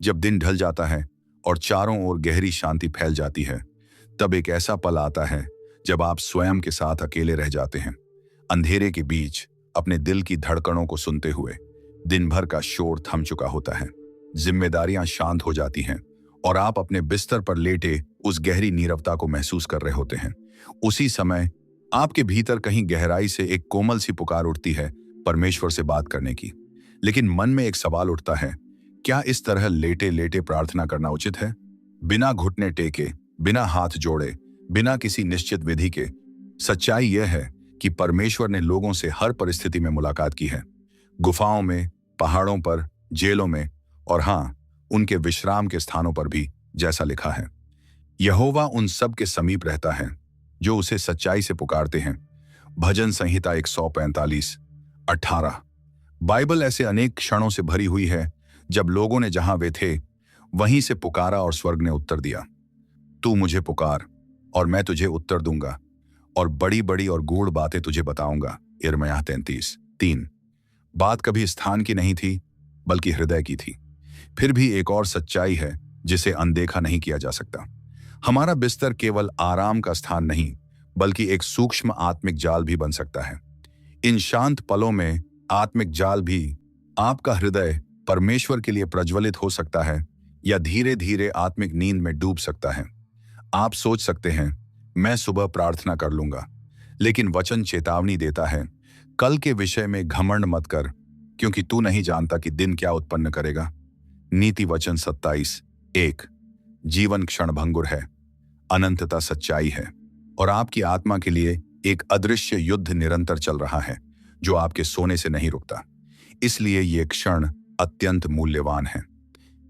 जब दिन ढल जाता है और चारों ओर गहरी शांति फैल जाती है, तब एक ऐसा पल आता है जब आप स्वयं के साथ अकेले रह जाते हैं, अंधेरे के बीच अपने दिल की धड़कनों को सुनते हुए। दिन भर का शोर थम चुका होता है, जिम्मेदारियां शांत हो जाती हैं और आप अपने बिस्तर पर लेटे उस गहरी नीरवता को महसूस कर रहे होते हैं। उसी समय आपके भीतर कहीं गहराई से एक कोमल सी पुकार उठती है, परमेश्वर से बात करने की। लेकिन मन में एक सवाल उठता है, क्या इस तरह लेटे लेटे प्रार्थना करना उचित है? बिना घुटने टेके, बिना हाथ जोड़े, बिना किसी निश्चित विधि के। सच्चाई यह है कि परमेश्वर ने लोगों से हर परिस्थिति में मुलाकात की है, गुफाओं में, पहाड़ों पर, जेलों में और हाँ, उनके विश्राम के स्थानों पर भी, जैसा लिखा है। यहोवा उन सब के समीप रहता है जो उसे सच्चाई से पुकारते हैं। भजन संहिता 145:18। बाइबल ऐसे अनेक क्षणों से भरी हुई है जब लोगों ने जहां वे थे वहीं से पुकारा और स्वर्ग ने उत्तर दिया। तू मुझे पुकार और मैं तुझे उत्तर दूंगा और बड़ी बड़ी और गूढ़ बातें तुझे बताऊंगा। यिर्मयाह 33:3। बात कभी स्थान की नहीं थी बल्कि हृदय की थी। फिर भी एक और सच्चाई है जिसे अनदेखा नहीं किया जा सकता। हमारा बिस्तर केवल आराम का स्थान नहीं बल्कि एक सूक्ष्म आत्मिक जाल भी बन सकता है। इन शांत पलों में आत्मिक जाल भी, आपका हृदय परमेश्वर के लिए प्रज्वलित हो सकता है या धीरे धीरे आत्मिक नींद में डूब सकता है। आप सोच सकते हैं, मैं सुबह प्रार्थना कर लूंगा, लेकिन वचन चेतावनी देता है, कल के विषय में घमंड मत कर, क्योंकि तू नहीं जानता कि दिन क्या उत्पन्न करेगा। नीति वचन 27:1। जीवन क्षणभंगुर है, अनंतता सच्चाई है और आपकी आत्मा के लिए एक अदृश्य युद्ध निरंतर चल रहा है जो आपके सोने से नहीं रुकता। इसलिए ये क्षण अत्यंत मूल्यवान है।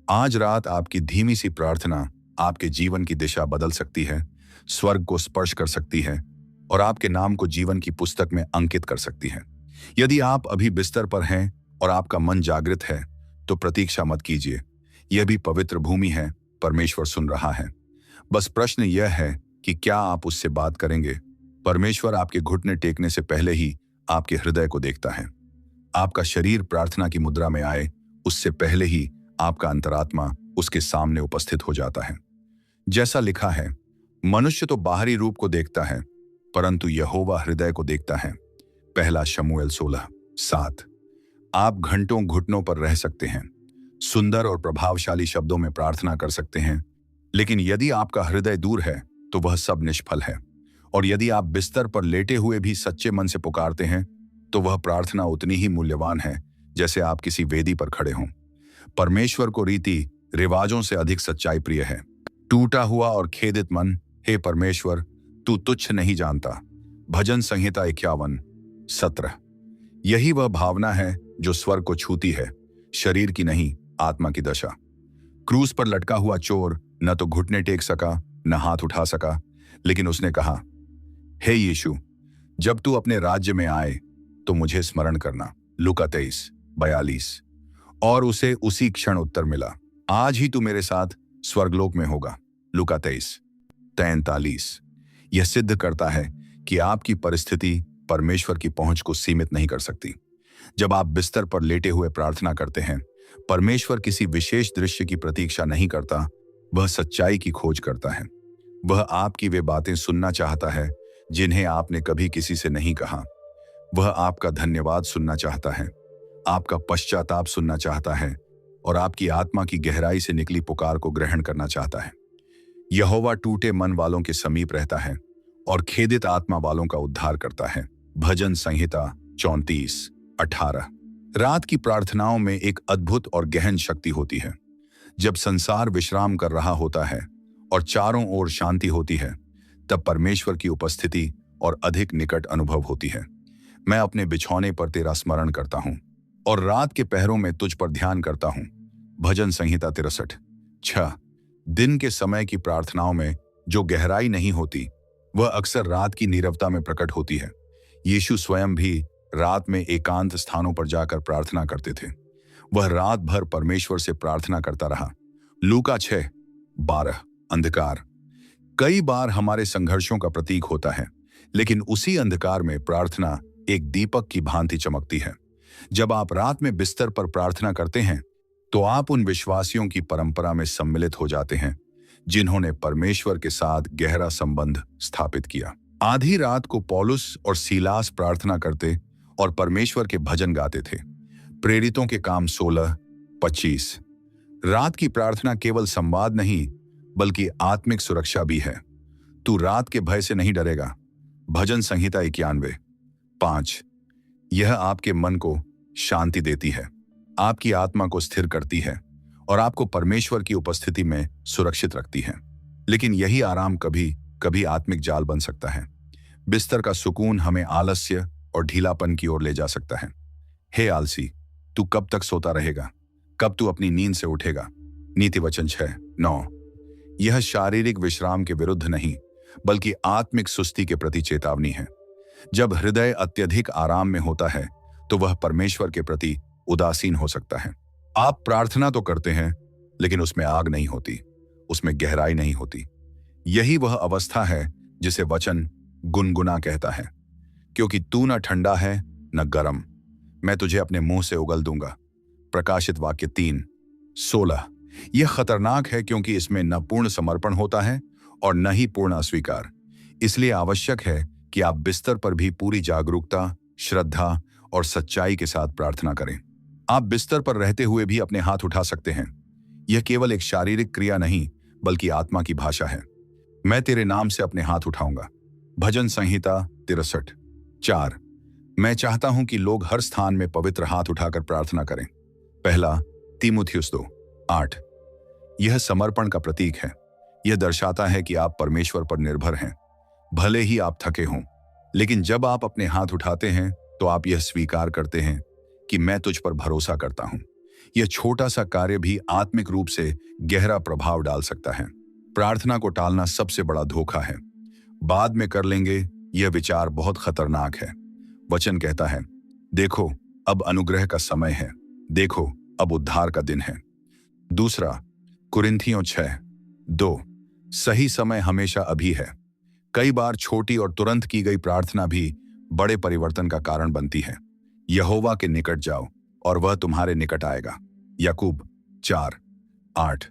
आज रात आपकी धीमी सी प्रार्थना आपके जीवन की दिशा बदल सकती है, स्वर्ग को स्पर्श कर सकती है और आपके नाम को जीवन की पुस्तक में अंकित कर सकती है। यदि आप अभी बिस्तर पर हैं और आपका मन जागृत है तो प्रतीक्षा मत कीजिए। यह भी पवित्र भूमि है, परमेश्वर सुन रहा है। बस प्रश्न यह है कि क्या आप उससे बात करेंगे। परमेश्वर आपके घुटने टेकने से पहले ही आपके हृदय को देखता है। आपका शरीर प्रार्थना की मुद्रा में आए उससे पहले ही आपका अंतरात्मा उसके सामने उपस्थित हो जाता है। जैसा लिखा है, मनुष्य तो बाहरी रूप को देखता है परंतु यहोवा हृदय को देखता है। पहला शमूएल 16:7। आप घंटों घुटनों पर रह सकते हैं, सुंदर और प्रभावशाली शब्दों में प्रार्थना कर सकते हैं, लेकिन यदि आपका हृदय दूर है तो वह सब निष्फल है। और यदि आप बिस्तर पर लेटे हुए भी सच्चे मन से पुकारते हैं तो वह प्रार्थना उतनी ही मूल्यवान है जैसे आप किसी वेदी पर खड़े हों। परमेश्वर को रीति रिवाजों से अधिक सच्चाई प्रिय है। टूटा हुआ और खेदित मन, हे परमेश्वर तू तुच्छ नहीं जानता। भजन संहिता 51:17। यही वह भावना है जो स्वर्ग को छूती है, शरीर की नहीं, आत्मा की दशा। क्रूस पर लटका हुआ चोर न तो घुटने टेक सका न हाथ उठा सका, लेकिन उसने कहा, हे यीशु, जब तू अपने राज्य में आए तो मुझे स्मरण करना। लूका 23:42। और उसे उसी क्षण उत्तर मिला, आज ही तू मेरे साथ स्वर्गलोक में होगा। लूका 23:43। यह सिद्ध करता है कि आपकी परिस्थिति परमेश्वर की पहुंच को सीमित नहीं कर सकती। जब आप बिस्तर पर लेटे हुए प्रार्थना करते हैं, परमेश्वर किसी विशेष दृश्य की प्रतीक्षा नहीं करता, वह सच्चाई की खोज करता है। वह आपकी वे बातें सुनना चाहता है जिन्हें आपने कभी किसी से नहीं कहा। वह आपका धन्यवाद सुनना चाहता है, आपका पश्चाताप सुनना चाहता है और आपकी आत्मा की गहराई से निकली पुकार को ग्रहण करना चाहता है। यहोवा टूटे मन वालों के समीप रहता है और खेदित आत्मा वालों का उद्धार करता है। भजन संहिता 34:18। रात की प्रार्थनाओं में एक अद्भुत और गहन शक्ति होती है। जब संसार विश्राम कर रहा होता है और चारों ओर शांति होती है, तब परमेश्वर की उपस्थिति और अधिक निकट अनुभव होती है। मैं अपने बिछौने पर तेरा स्मरण करता हूँ और रात के पहरों में तुझ पर ध्यान करता हूँ। भजन संहिता 63:6। दिन के समय की प्रार्थनाओं में जो गहराई नहीं होती, वह अक्सर रात की नीरवता में प्रकट होती है। यीशु स्वयं भी रात में एकांत स्थानों पर जाकर प्रार्थना करते थे। वह रात भर परमेश्वर से प्रार्थना करता रहा। लूका 6:12। अंधकार कई बार हमारे संघर्षों का प्रतीक होता है, लेकिन उसी अंधकार में प्रार्थना एक दीपक की भांति चमकती है। जब आप रात में बिस्तर पर प्रार्थना करते हैं तो आप उन विश्वासियों की परंपरा में सम्मिलित हो जाते हैं जिन्होंने परमेश्वर के साथ गहरा संबंध स्थापित किया। आधी रात को पौलुस और सीलास प्रार्थना करते और परमेश्वर के भजन गाते थे। प्रेरितों के काम 16:25। रात की प्रार्थना केवल संवाद नहीं बल्कि आत्मिक सुरक्षा भी है। तू रात के भय से नहीं डरेगा। भजन संहिता 91:5। यह आपके मन को शांति देती है, आपकी आत्मा को स्थिर करती है और आपको परमेश्वर की उपस्थिति में सुरक्षित रखती है। लेकिन यही आराम कभी कभी आत्मिक जाल बन सकता है। बिस्तर का सुकून हमें आलस्य और ढीलापन की ओर ले जा सकता है। हे आलसी, तू कब तक सोता रहेगा? कब तू अपनी नींद से उठेगा? नीति वचन 6:9। यह शारीरिक विश्राम के विरुद्ध नहीं बल्कि आत्मिक सुस्ती के प्रति चेतावनी है। जब हृदय अत्यधिक आराम में होता है तो वह परमेश्वर के प्रति उदासीन हो सकता है। आप प्रार्थना तो करते हैं लेकिन उसमें आग नहीं होती, उसमें गहराई नहीं होती। यही वह अवस्था है जिसे वचन गुनगुना कहता है, क्योंकि तू न ठंडा है न गर्म, मैं तुझे अपने मुंह से उगल दूंगा। प्रकाशित वाक्य 3:16। यह खतरनाक है क्योंकि इसमें न पूर्ण समर्पण होता है और न ही पूर्ण अस्वीकार। इसलिए आवश्यक है कि आप बिस्तर पर भी पूरी जागरूकता, श्रद्धा और सच्चाई के साथ प्रार्थना करें। आप बिस्तर पर रहते हुए भी अपने हाथ उठा सकते हैं। यह केवल एक शारीरिक क्रिया नहीं बल्कि आत्मा की भाषा है। मैं तेरे नाम से अपने हाथ उठाऊंगा। भजन संहिता 63:4। मैं चाहता हूं कि लोग हर स्थान में पवित्र हाथ उठाकर प्रार्थना करें। पहला तीमुथियुस 2:8। यह समर्पण का प्रतीक है। यह दर्शाता है कि आप परमेश्वर पर निर्भर हैं, भले ही आप थके हों। लेकिन जब आप अपने हाथ उठाते हैं तो आप यह स्वीकार करते हैं कि मैं तुझ पर भरोसा करता हूं। यह छोटा सा कार्य भी आत्मिक रूप से गहरा प्रभाव डाल सकता है। प्रार्थना को टालना सबसे बड़ा धोखा है। बाद में कर लेंगे, यह विचार बहुत खतरनाक है। वचन कहता है, देखो अब अनुग्रह का समय है, देखो अब उद्धार का दिन है। दूसरा कुरिन्थियों 6:2। सही समय हमेशा अभी है। कई बार छोटी और तुरंत की गई प्रार्थना भी बड़े परिवर्तन का कारण बनती है। यहोवा के निकट जाओ और वह तुम्हारे निकट आएगा। याकूब 4:8।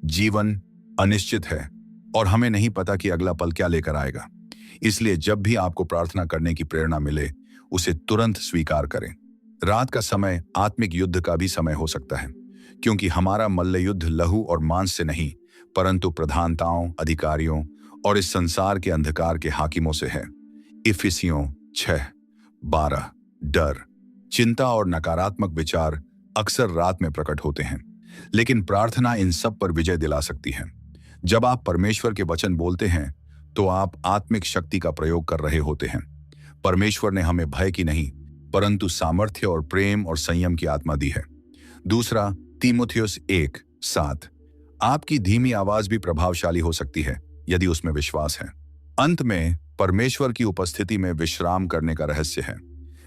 जीवन अनिश्चित है और हमें नहीं पता कि अगला पल क्या लेकर आएगा। इसलिए जब भी आपको प्रार्थना करने की प्रेरणा मिले, उसे तुरंत स्वीकार करें। रात का समय आत्मिक युद्ध का भी समय हो सकता है, क्योंकि हमारा मल्ल युद्ध लहू और मांस से नहीं परंतु प्रधानताओं, अधिकारियों और इस संसार के अंधकार के हाकिमों से है। इफिसियों 6:12। डर, चिंता और नकारात्मक विचार अक्सर रात में प्रकट होते हैं, लेकिन प्रार्थना इन सब पर विजय दिला सकती है। जब आप परमेश्वर के वचन बोलते हैं तो आप आत्मिक शक्ति का प्रयोग कर रहे होते हैं। परमेश्वर ने हमें भय की नहीं परंतु सामर्थ्य और प्रेम और संयम की आत्मा दी है। दूसरा तीमुथियुस 1:7। आपकी धीमी आवाज भी प्रभावशाली हो सकती है यदि उसमें विश्वास है। अंत में परमेश्वर की उपस्थिति में विश्राम करने का रहस्य है।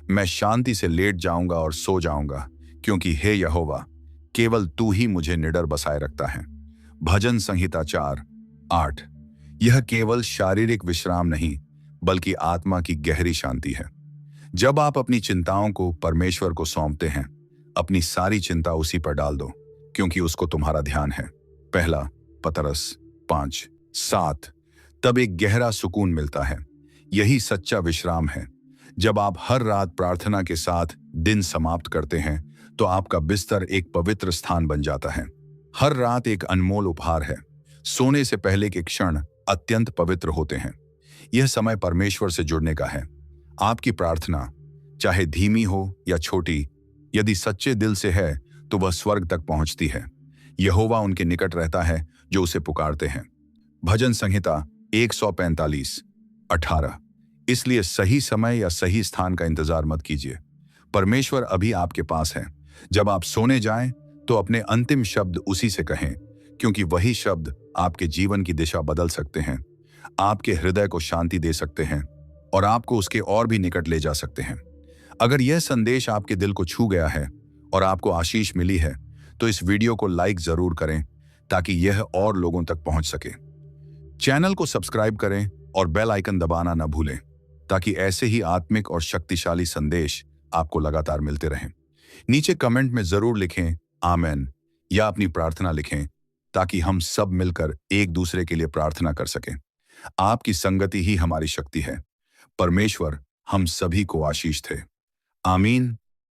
मैं शांति से लेट जाऊंगा और सो जाऊंगा, क्योंकि हे यहोवा, केवल तू ही मुझे निडर बसाए रखता है। भजन संहिता 4:8। यह केवल शारीरिक विश्राम नहीं बल्कि आत्मा की गहरी शांति है। जब आप अपनी चिंताओं को परमेश्वर को सौंपते हैं, अपनी सारी चिंता उसी पर डाल दो, क्योंकि उसको तुम्हारा ध्यान है। पहला पतरस 5:7। तब एक गहरा सुकून मिलता है। यही सच्चा विश्राम है। जब आप हर रात प्रार्थना के साथ दिन समाप्त करते हैं तो आपका बिस्तर एक पवित्र स्थान बन जाता है। हर रात एक अनमोल उपहार है। सोने से पहले के क्षण अत्यंत पवित्र होते हैं। यह समय परमेश्वर से जुड़ने का है। आपकी प्रार्थना, चाहे धीमी हो या छोटी, यदि सच्चे दिल से है तो वह स्वर्ग तक पहुंचती है। यहोवा उनके निकट रहता है जो उसे पुकारते हैं। भजन संहिता 145:18। इसलिए सही समय या सही स्थान का इंतजार मत कीजिए। परमेश्वर अभी आपके पास है। जब आप सोने जाएं तो अपने अंतिम शब्द उसी से कहें, क्योंकि वही शब्द आपके जीवन की दिशा बदल सकते हैं, आपके हृदय को शांति दे सकते हैं और आपको उसके और भी निकट ले जा सकते हैं। अगर यह संदेश आपके दिल को छू गया है और आपको आशीष मिली है तो इस वीडियो को लाइक जरूर करें ताकि यह और लोगों तक पहुंच सके। चैनल को सब्सक्राइब करें और बेल आइकन दबाना न भूलें ताकि ऐसे ही आत्मिक और शक्तिशाली संदेश आपको लगातार मिलते रहें। नीचे कमेंट में जरूर लिखें आमेन या अपनी प्रार्थना लिखें ताकि हम सब मिलकर एक दूसरे के लिए प्रार्थना कर सकें। आपकी संगति ही हमारी शक्ति है। परमेश्वर हम सभी को आशीष थे। आमीन।